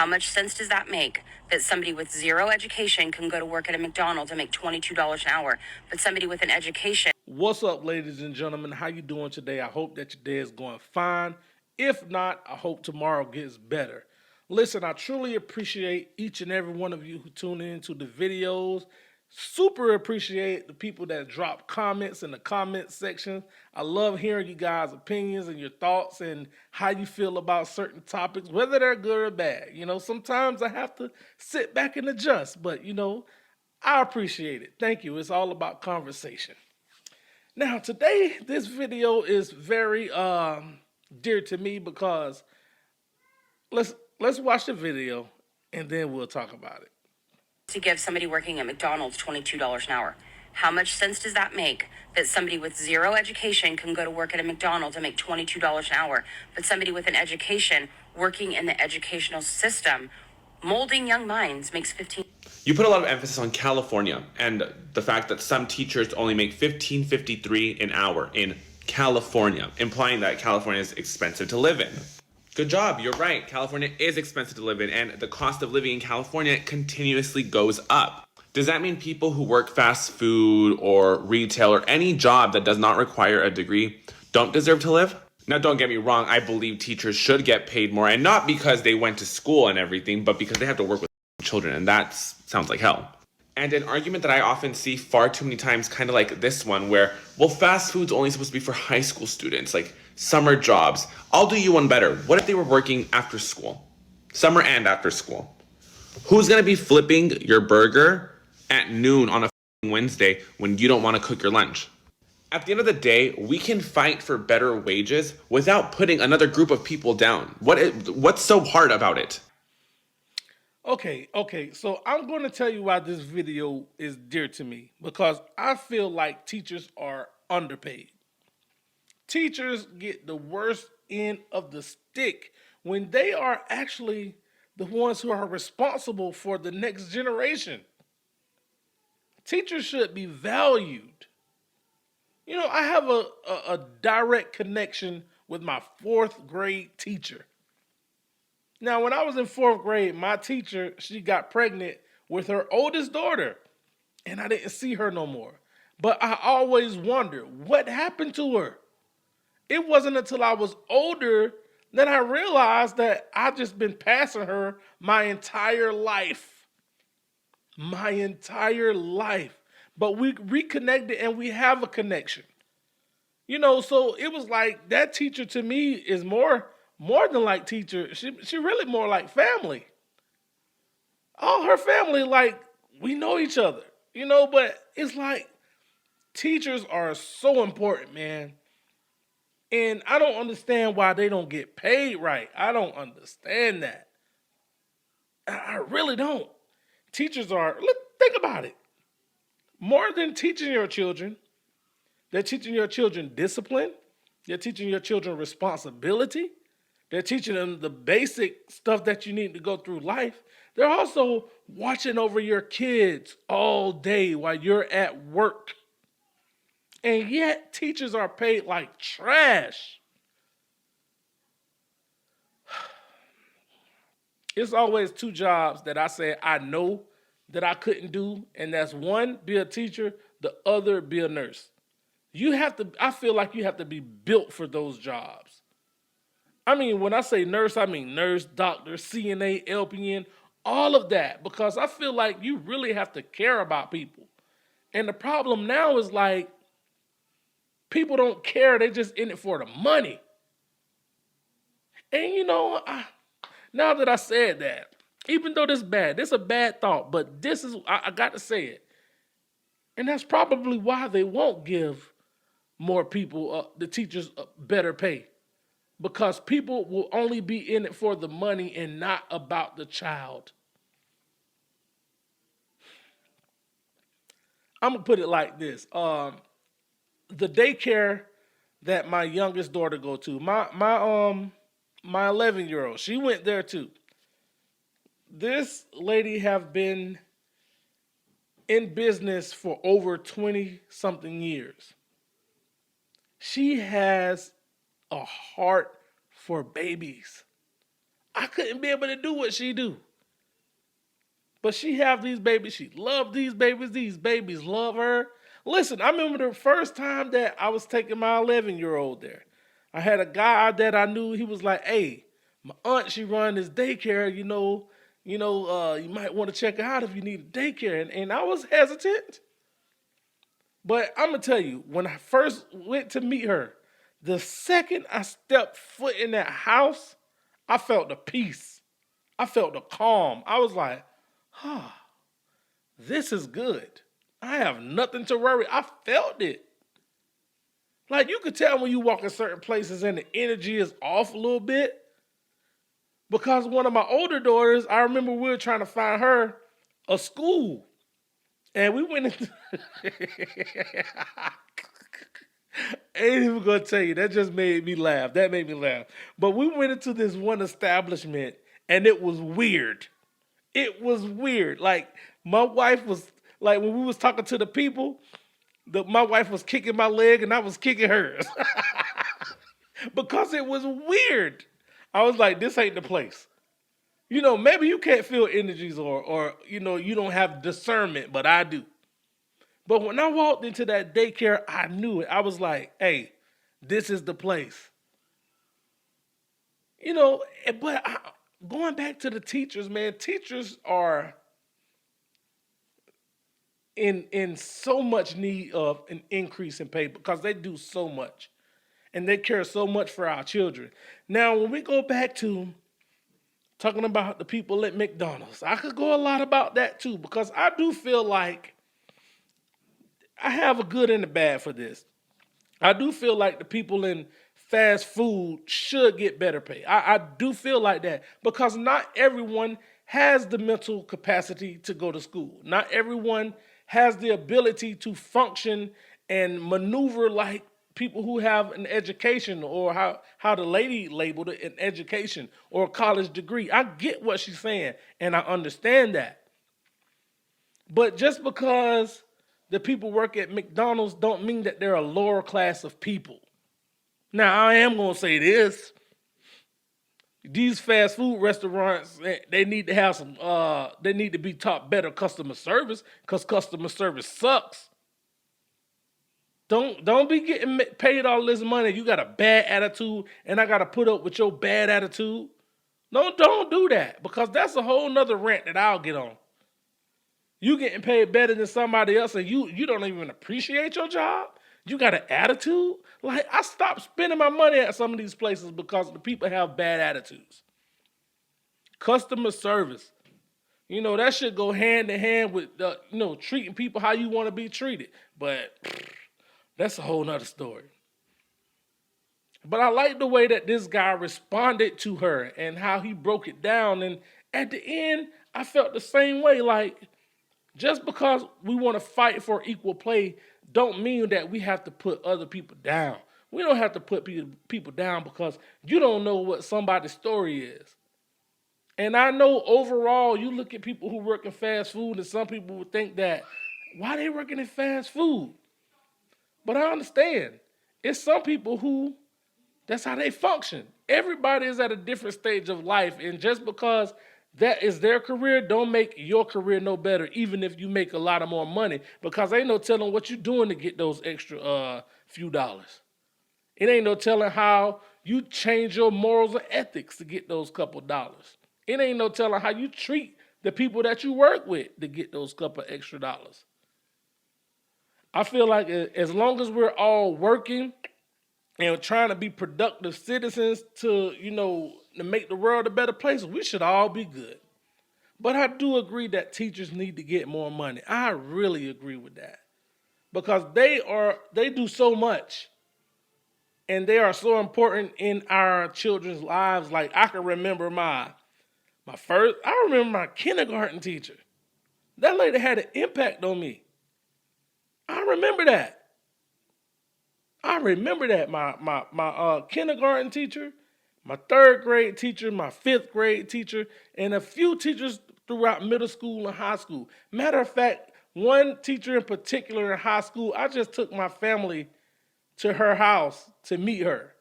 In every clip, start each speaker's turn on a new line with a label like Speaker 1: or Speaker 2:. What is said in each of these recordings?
Speaker 1: How much sense does that make that somebody with zero education can go to work at a McDonald's and make $22 an hour, but somebody with an education...
Speaker 2: What's up, ladies and gentlemen? How you doing today? I hope that your day is going fine. If not, I hope tomorrow gets better. Listen, I truly appreciate each and every one of you who tune into the videos. Super appreciate the people that drop comments in the comment section. I love hearing you guys' opinions and your thoughts and how you feel about certain topics, whether they're good or bad. You know, sometimes I have to sit back and adjust, but I appreciate it. Thank you. It's all about conversation. Now, today, this video is very dear to me because let's watch the video and then we'll talk about it.
Speaker 1: To give somebody working at McDonald's $22 an hour. How much sense does that make that somebody with zero education can go to work at a McDonald's and make $22 an hour, but somebody with an education working in the educational system, molding young minds, makes 15?
Speaker 3: You put a lot of emphasis on California and the fact that some teachers only make $15.53 an hour in California, implying that California is expensive to live in. Good job, you're right. California is expensive to live in, and the cost of living in California continuously goes up. Does that mean people who work fast food or retail or any job that does not require a degree don't deserve to live? Now, don't get me wrong, I believe teachers should get paid more, and not because they went to school and everything, but because they have to work with children, and that sounds like hell. And an argument that I often see far too many times, kind of like this one, where, well, fast food's only supposed to be for high school students, like summer jobs. I'll do you one better. What if they were working after school? Summer and after school. Who's gonna be flipping your burger at noon on a Wednesday when you don't want to cook your lunch? At the end of the day, we can fight for better wages without putting another group of people down. What's so hard about it?
Speaker 2: Okay, so I'm going to tell you why this video is dear to me, because I feel like teachers are underpaid. Teachers get the worst end of the stick when they are actually the ones who are responsible for the next generation. Teachers should be valued. You know, I have a direct connection with my fourth grade teacher. Now, when I was in fourth grade, my teacher, she got pregnant with her oldest daughter, and I didn't see her no more. But I always wondered what happened to her. It wasn't until I was older that I realized that I've just been passing her my entire life. My entire life. But we reconnected and we have a connection. You know, so it was like that teacher to me is more than like teacher. She really more like family. All her family, like, we know each other, you know, but it's like teachers are so important, man. And I don't understand why they don't get paid right. I don't understand that. I really don't. Teachers are, think about it. More than teaching your children, they're teaching your children discipline. They're teaching your children responsibility. They're teaching them the basic stuff that you need to go through life. They're also watching over your kids all day while you're at work. And yet, teachers are paid like trash. It's always two jobs that I say I know that I couldn't do, and that's one, be a teacher, the other, be a nurse. I feel like you have to be built for those jobs. I mean, when I say nurse, I mean nurse, doctor, CNA, LPN, all of that, because I feel like you really have to care about people. And the problem now is like, people don't care, they just in it for the money. And now that I said that, even though this is bad, this is a bad thought, but I got to say it. And that's probably why they won't give more people, the teachers, better pay. Because people will only be in it for the money and not about the child. I'm going to put it like this. The daycare that my youngest daughter go to, my 11-year-old, she went there too. This lady have been in business for over 20-something years. She has a heart for babies. I couldn't be able to do what she do. But she have these babies. She love these babies. These babies love her. Listen, I remember the first time that I was taking my 11-year-old there. I had a guy that I knew. He was like, "Hey, my aunt, she run this daycare. You might want to check her out if you need a daycare." And I was hesitant. But I'm gonna tell you, when I first went to meet her, the second I stepped foot in that house, I felt the peace. I felt the calm. I was like, this is good. I have nothing to worry. I felt it. Like you could tell when you walk in certain places and the energy is off a little bit. Because one of my older daughters, I remember we were trying to find her a school. And we went into I ain't even gonna tell you, that just made me laugh. That made me laugh. But we went into this one establishment and it was weird. It was weird. Like my wife was like when we was talking to the people, my wife was kicking my leg and I was kicking hers. Because it was weird. I was like, this ain't the place. Maybe you can't feel energies or you don't have discernment, but I do. But when I walked into that daycare, I knew it. I was like, hey, this is the place. But going back to the teachers, man, teachers are in so much need of an increase in pay because they do so much and they care so much for our children. Now, when we go back to talking about the people at McDonald's, I could go a lot about that too because I do feel like I have a good and a bad for this. I do feel like the people in fast food should get better pay. I do feel like that because not everyone has the mental capacity to go to school. Not everyone has the ability to function and maneuver like people who have an education or how the lady labeled it, an education or a college degree. I get what she's saying and I understand that. But just because the people work at McDonald's don't mean that they're a lower class of people. Now, I am going to say this. These fast food restaurants, they need to have they need to be taught better customer service because customer service sucks. Don't be getting paid all this money. You got a bad attitude and I got to put up with your bad attitude. No, don't do that because that's a whole nother rant that I'll get on. You getting paid better than somebody else and you don't even appreciate your job? You got an attitude? Like, I stopped spending my money at some of these places because the people have bad attitudes. Customer service. That should go hand in hand with, treating people how you want to be treated. But that's a whole nother story. But I like the way that this guy responded to her and how he broke it down. And at the end, I felt the same way. Like, just because we want to fight for equal play don't mean that we have to put other people down. We don't have to put people down because you don't know what somebody's story is. And I know overall, you look at people who work in fast food and some people would think that, why they working in fast food? But I understand. It's some people who, that's how they function. Everybody is at a different stage of life. And just because that is their career, don't make your career no better, even if you make a lot of more money, because ain't no telling what you're doing to get those extra few dollars. It ain't no telling how you change your morals and ethics to get those couple dollars. It ain't no telling how you treat the people that you work with to get those couple extra dollars. I feel like as long as we're all working and trying to be productive citizens to make the world a better place, we should all be good. But I do agree that teachers need to get more money. I really agree with that. Because they do so much. And they are so important in our children's lives. Like I can remember I remember my kindergarten teacher. That lady had an impact on me. I remember that. My kindergarten teacher, my third grade teacher, my fifth grade teacher, and a few teachers throughout middle school and high school. Matter of fact, one teacher in particular in high school, I just took my family to her house to meet her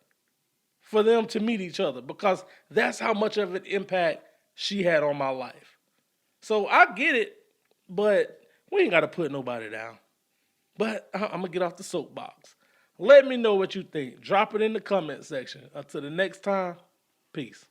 Speaker 2: for them to meet each other, because that's how much of an impact she had on my life. So I get it, but we ain't got to put nobody down. But I'm going to get off the soapbox. Let me know what you think. Drop it in the comment section. Until the next time, peace.